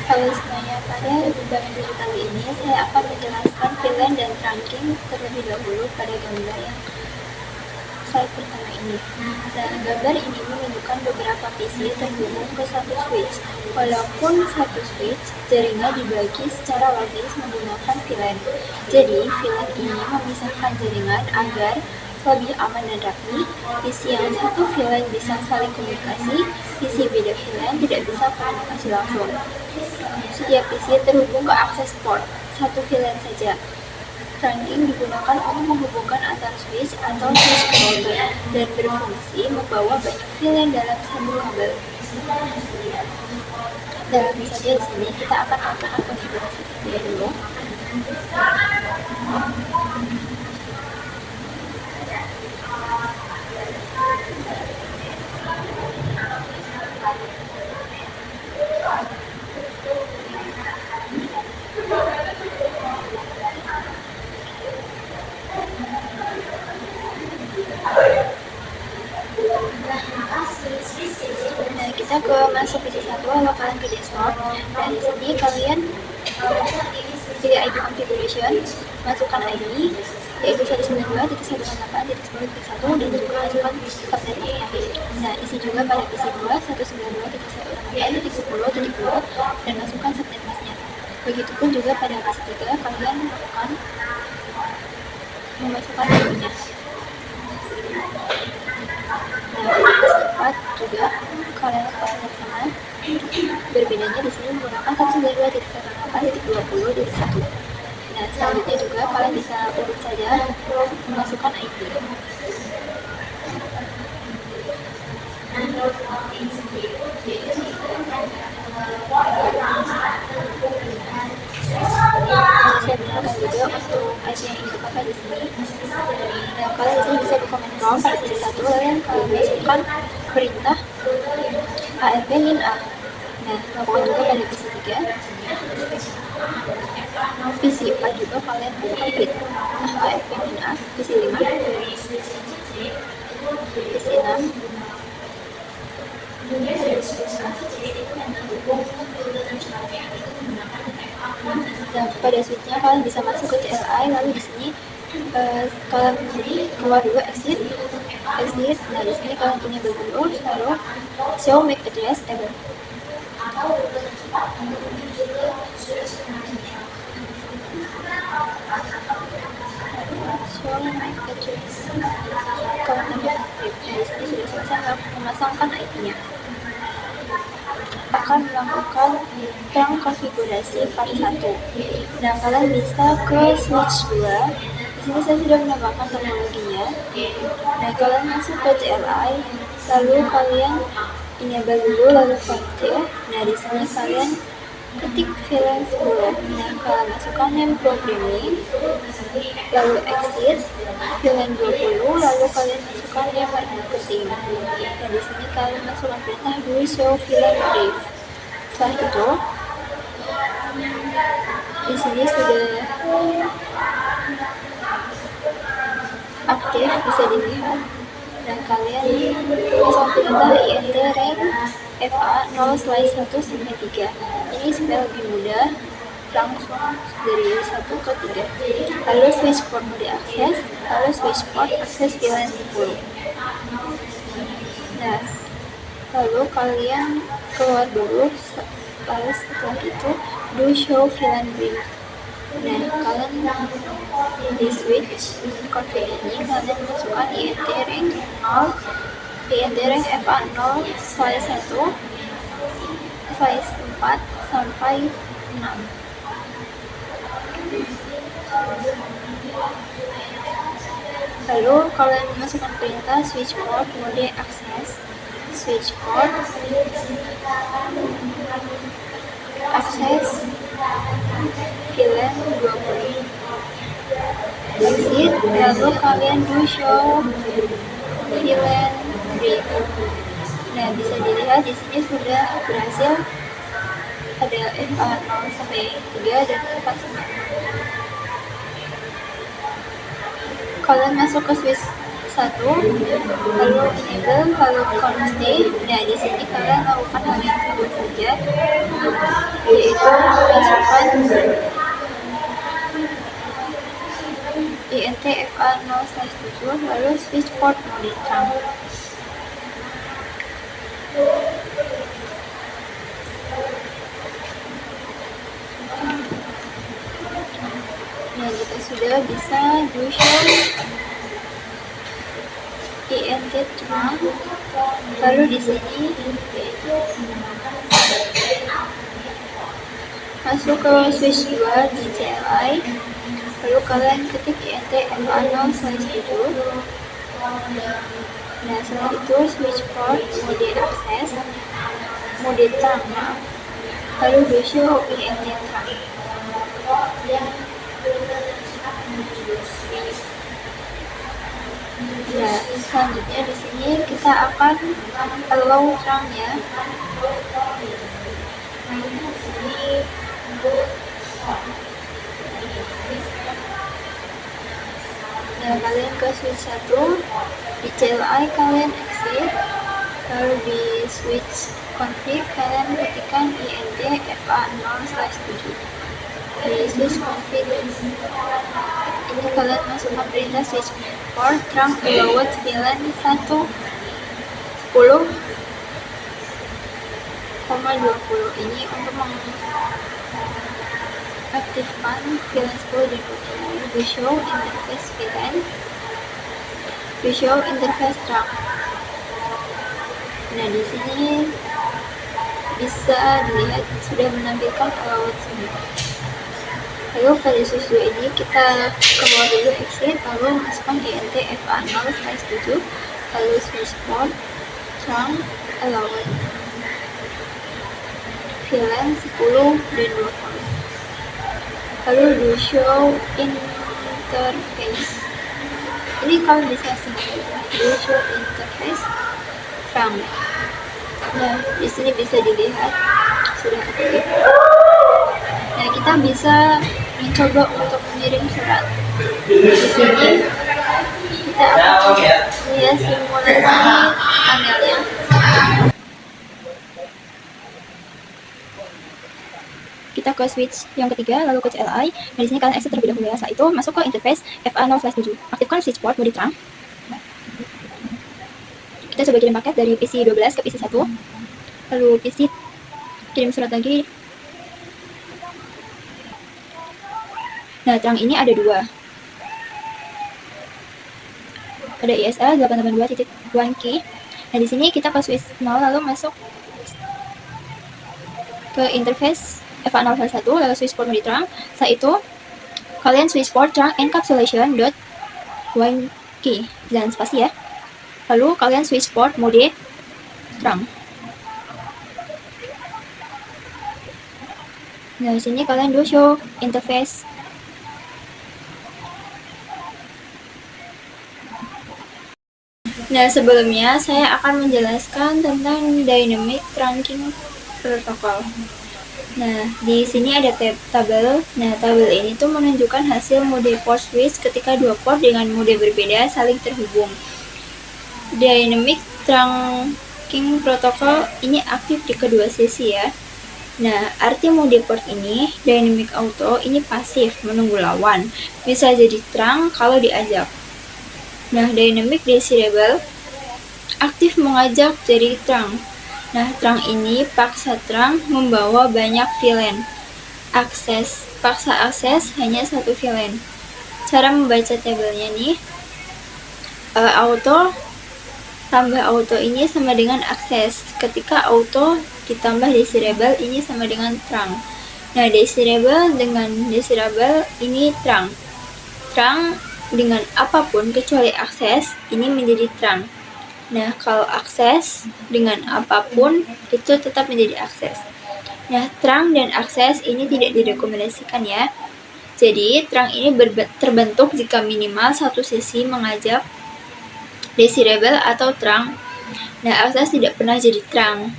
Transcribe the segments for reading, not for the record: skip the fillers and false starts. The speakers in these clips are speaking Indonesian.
Halo semuanya, pada bimbang video kali ini saya akan menjelaskan VLAN dan trunking terlebih dahulu pada gambar yang slide pertama ini. Dan gambar ini menunjukkan beberapa PC terhubung ke satu switch. Walaupun satu switch, jaringan dibagi secara logis menggunakan VLAN. Jadi, VLAN ini memisahkan jaringan agar lebih aman dan rapi. PC yang satu VLAN bisa saling komunikasi, PC beda VLAN tidak bisa komunikasi langsung. Setiap PC terhubung ke akses port satu VLAN saja. Trunking digunakan untuk menghubungkan antar switch atau switch router dan berfungsi membawa banyak VLAN dalam satu kabel. Dan misalnya di sini kita akan melakukan konfigurasi VLAN dulu. Nah, kita masuk PC 1, lalu kalian ke desktop. Dan di sini kalian pilih ID configuration, masukkan ID yaitu 192.168.10.1 dan juga masukkan subnetnya. Nah, isi juga pada PC 2 192.168.10.2 dan masukkan subnet masnya. Begitupun juga pada PC 3 kalian memasukkan ID-nya. Nah, PC 4 juga kalian lakukan yang sama. Berbedanya di sini menggunakan 192.168.20.1. Nah, selanjutnya juga kalian bisa urut saja memasukkan IP. Saya berikan juga untuk IP yang ingin dipakai di sini. Nah, kalian di sini bisa buka command prompt pada PC 1, lalu kalian masukkan perintah ARP min A. Nah, lakukan juga pada PC 3. PC 4 juga kalian buka print ARP min A. PC 5, PC 6, nah, pada switchnya kalian bisa masuk ke CLI, lalu di sini kalian keluar dulu exit. Nah, di sini kalian punya dulu, lalu show MAC address table. Show MAC address. Kalian ambil script. Nah, di sini sudah selesai memasangkan IP-nya. Akan melakukan trunk konfigurasi part 1. Nah, kalian bisa ke switch 2. Di sini saya sudah menambahkan teknologinya. Nah, kalian masuk ke CLI, lalu kalian enable dulu, lalu config. Nah, di sini kalian ketik VLAN 10. Nah, kalian masukkan name programming, lalu exit VLAN 20, lalu kalian masukkan name marketing. Nah, di sini kalian masukkan perintah do show VLAN brief. Setelah itu, di sini sudah aktif, bisa dilihat. Dan kalian bisa perintah int rank fa 0/1-3. Ini supaya lebih mudah langsung dari 1 ke 3. Lalu switch port mau diakses, lalu switch port akses VLAN 10. Nah, lalu kalian keluar dulu, lalu setelah itu do show VLAN brief. Nah, kalian di switch config ini kalian masukkan int rank 0, int rank fa 0/1/4 sampai 6. Lalu kalian masukkan perintah switch port mode access, switch port akses VLAN 20. Exit, lalu kalian do show VLAN brief. Nah, bisa dilihat di sini sudah berhasil ada FA 0-3 dan 4-6. Kalian masuk ke switch 1, lalu enable, lalu config. Nah, di sini kalian lakukan hal yang sama saja. yaitu masukkan INT FA0/7 lalu switch port mode terang. Nah, jika sudah bisa do show INT terang, lalu di sini masuk ke switch 2 di CLI, lalu kalian ketik INT FA0/7. Nah, setelah itu switch port mode akses, mode terang, lalu do show INT terang. Nah, selanjutnya di sini kita akan allow terangnya. Nah, kalian ke switch 1 di CLI kalian exit, lalu di switch config kalian ketikkan INT FA0/7. di switch config ini kalian masukkan perintah switch port terang allowed VLAN 10,20 ini untuk mengaktifkan VLAN 10 dan 20. Do show interface VLAN, do show interface terang. Nah, di sini bisa dilihat sudah menampilkan allowed semua. Lalu pada switch 2 ini kita keluar dulu exit, lalu masukkan INT FA0/7, lalu switch port terang allowed VLAN 10 dan 20. Lalu do show interface. Ini kalian bisa sengaja do show interface terang. Nah, di sini bisa dilihat sudah aktif. Nah, kita bisa mencoba untuk mengirim surat. Di sini kita akan lihat simulasi panelnya. Kita ke switch yang ketiga, lalu ke CLI. Nah, di sini kalian exit terlebih dahulu ya. Setelah itu masuk ke interface FA0/7. Aktifkan switch port mode terang. Kita coba kirim paket dari PC 12 ke PC 1. Lalu PC kirim surat lagi. Nah, terang ini ada dua. Ada ISL 882.1 Nah, di sini kita ke switch 0 lalu masuk ke interface FA0/1 lalu switch port mode terang. Setelah itu kalian switch port terang encapsulation.1 dan spasi ya. Lalu kalian switch port mode terang. Nah, di sini kalian do show interface. Nah, sebelumnya saya akan menjelaskan tentang dynamic trunking protocol. Nah, di sini ada tabel. Nah, tabel ini tuh menunjukkan hasil mode port switch ketika dua port dengan mode berbeda saling terhubung. Dynamic trunking protocol ini aktif di kedua sisi ya. Nah, arti mode port ini, dynamic auto ini pasif, menunggu lawan. Bisa jadi terang kalau diajak. Nah, dynamic desirable aktif mengajak jadi terang. Nah, terang ini paksa terang membawa banyak VLAN. Paksa akses hanya satu VLAN. Cara membaca tabelnya nih, auto tambah auto ini sama dengan akses. Ketika auto ditambah desirable ini sama dengan terang. Nah, desirable dengan desirable ini terang. Terang dengan apapun kecuali akses ini menjadi terang. Nah, kalau akses dengan apapun itu tetap menjadi akses. Nah, terang dan akses ini tidak direkomendasikan ya. Jadi, terang ini terbentuk jika minimal satu sisi mengajak desirable atau terang. Nah, akses tidak pernah jadi terang.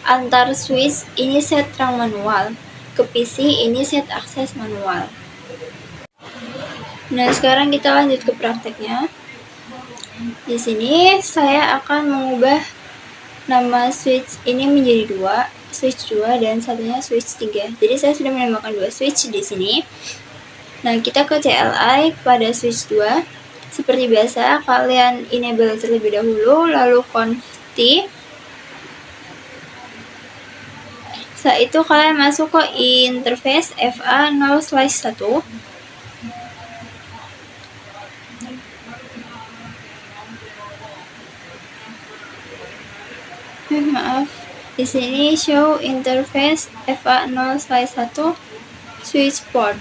Antar switch ini set terang manual. Ke PC ini set akses manual. Nah, sekarang kita lanjut ke prakteknya. Di sini saya akan mengubah nama switch ini menjadi 2, switch 2 dan satunya switch 3. Jadi saya sudah menambahkan 2 switch di sini. Nah, kita ke CLI pada switch 2. Seperti biasa, kalian enable terlebih dahulu, lalu conft. Setelah itu kalian masuk ke interface FA0/1. Maaf, di sini show interface FA0/1 switch port.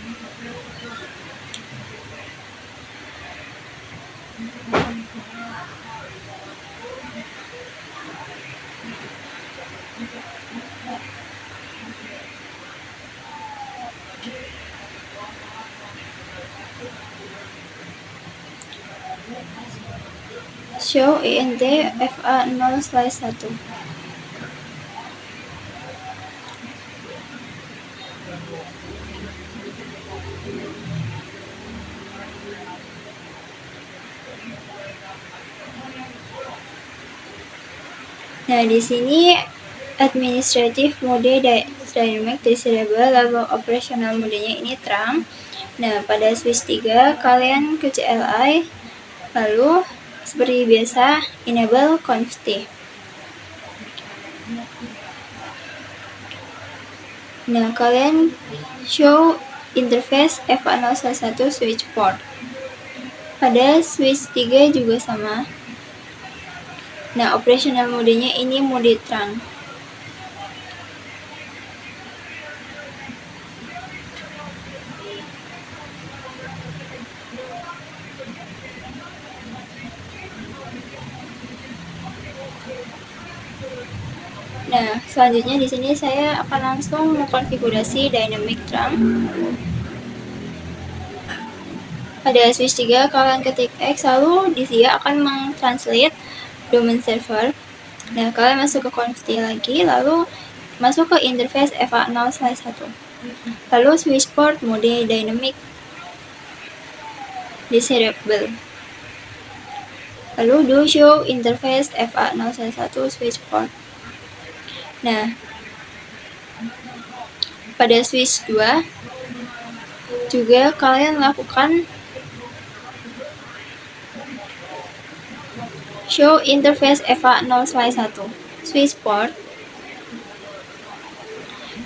Show int FA0/1. Nah, di sini administrative mode dynamic disable, lalu operational modenya ini terang. Nah, pada switch 3 kalian ke CLI, lalu seperti biasa enable conft. Nah, kalian show interface FA0/1 switch port. Pada switch 3 juga sama. Nah, operational modenya ini mode terang. Nah, selanjutnya di sini saya akan langsung mengkonfigurasi dynamic terang. Pada switch 3 kalian ketik X, lalu dia akan mentranslate domain server. Nah, kalian masuk ke conft lagi, lalu masuk ke interface FA0/1. Lalu switch port mode dynamic disable. Lalu do show interface FA0/1 switch port. Nah, pada switch 2 juga kalian lakukan show interface FA0/1 switch port.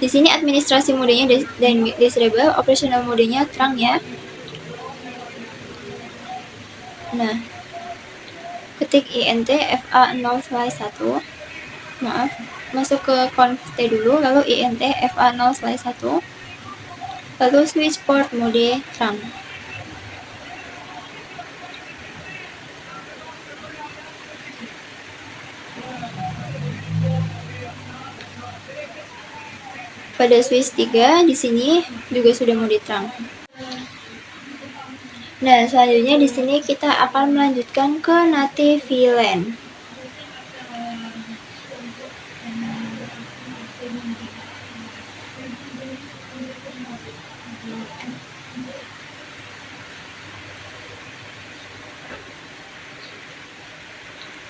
Di sini administrasi modenya dynamic disable, operational modenya terang ya. Nah, ketik int FA0/1. Maaf, masuk ke conft dulu, lalu int FA0/1. Lalu switch port mode terang. Pada switch 3 di sini juga sudah mode terang. Nah, selanjutnya di sini kita akan melanjutkan ke native VLAN.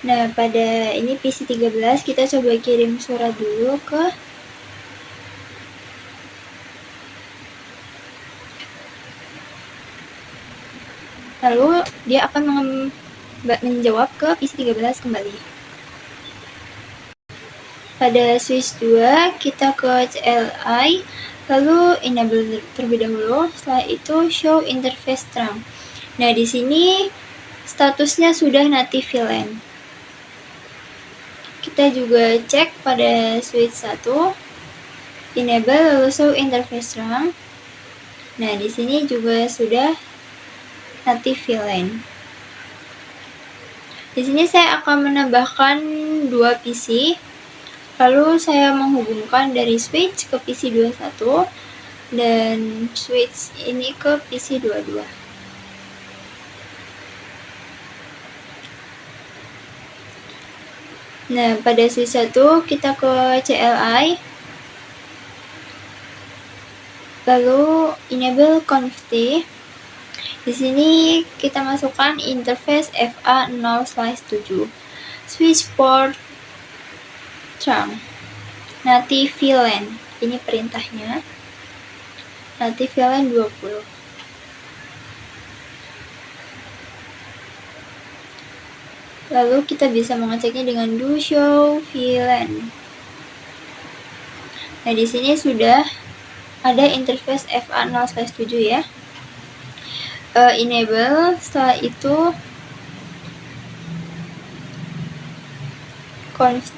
Nah, pada ini PC 13 kita coba kirim surat dulu ke lalu dia akan menjawab ke PC 13 kembali. Pada switch 2 kita ke CLI, lalu enable terlebih dahulu, setelah itu show interface terang. Nah, di sini statusnya sudah native VLAN. Kita juga cek pada switch 1, enable lalu show interface terang. Nah, di sini juga sudah native VLAN. Di sini saya akan menambahkan 2 PC. Lalu saya menghubungkan dari switch ke PC 21 dan switch ini ke PC 22. Nah, pada switch 1 kita ke CLI, lalu enable conft. Di sini kita masukkan interface FA0/7 switch port trunk native VLAN. Ini perintahnya. Native VLAN 20. Lalu kita bisa mengeceknya dengan do show VLAN. Nah, di sini sudah ada interface FA0/7 ya. Enable, setelah itu conft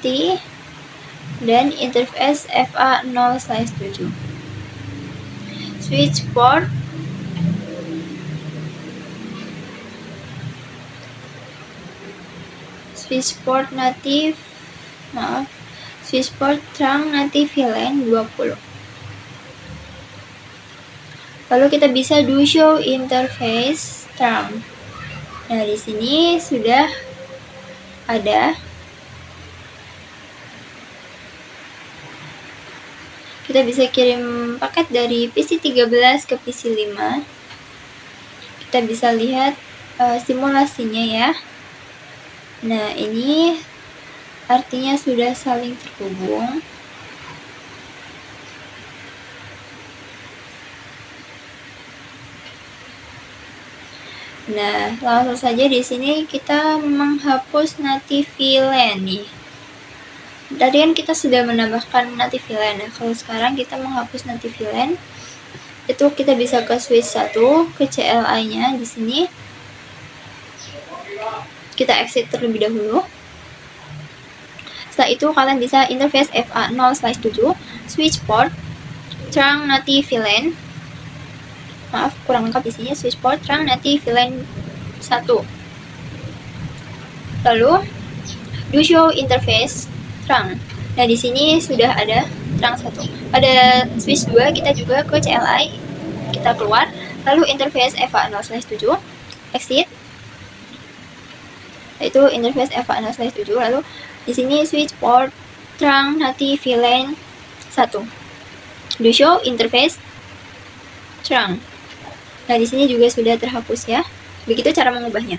dan interface FA0/7. Switch port switch port trunk native VLAN 20. Lalu kita bisa do show interface trunk. Nah, di sini sudah ada. Kita bisa kirim paket dari PC13 ke PC5. Kita bisa lihat simulasinya ya. Nah, ini artinya sudah saling terhubung. Nah, langsung saja di sini kita menghapus native VLAN nih. Tadi kan kita sudah menambahkan native VLAN. Nah, kalau sekarang kita menghapus native VLAN, itu kita bisa ke switch 1, ke CLI-nya di sini. Kita exit terlebih dahulu. Setelah itu kalian bisa interface FA0/7, switch port, trunk native VLAN. Maaf, kurang lengkap di sini. Switch port, trunk native VLAN 1. Lalu do show interface trunk. Nah, di sini sudah ada trunk 1. Pada switch 2 kita juga ke CLI, kita keluar, lalu interface FA0/7, exit. Itu interface FA0/7. Lalu di sini switch port trunk native VLAN 1. Do show interface trunk. Nah, di sini juga sudah terhapus ya. Begitu cara mengubahnya.